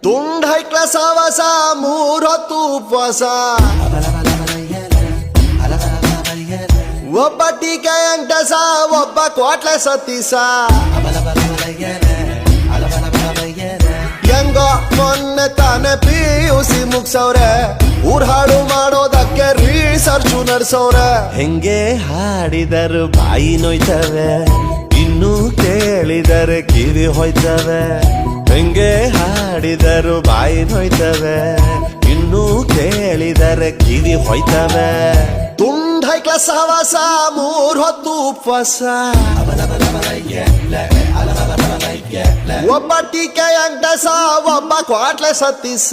ತುಂಡ್ high class ಆವಾಸ ಮೂರೊತ್ತು ಉಪವಾಸ ಒಬ್ಬ ಟೀಕೆ ಅಂಟಸ ಒಬ್ಬ ಕ್ವಾಟ್ಲೆ ಸತೀಸ ಹೆಂಗೋ ಮೊನ್ನೆ ತಾನೆ PUC ಮುಗ್ಸವ್ರೆ ಊರ್ ಹಾಡು ಮಾಡೋದಕ್ಕೆ ರಿಸರ್ಚ್ ನಡ್ಸವ್ರೆ ಹೆಂಗೆ ಹಾಡಿದರು ಬಾಯಿ ನೋಯ್ತವೆ ಇನ್ನು ಕೇಳಿದರೆ ಕಿವಿ ಹೋಯ್ತವೆ ಹೆಂಗೆ ಹಾಡಿದರು ಬಾಯಿ ನೋಯ್ತವೆ ಇನ್ನು ಕೇಳಿದರೆ ಕಿವಿ ಹೋಯ್ತವೆ ತುಂಡ್ ಹೈಕ್ಲಾಸ್ ಸಹವಾಸ ಮೂರ್ ಹೊತ್ತು ಉಪವಾಸ ಒಬ್ಬ ಟೀಕೆ ಅಂಟಸ ಒಬ್ಬ ಕ್ವಾಟ್ಲೆ ಸತೀಸ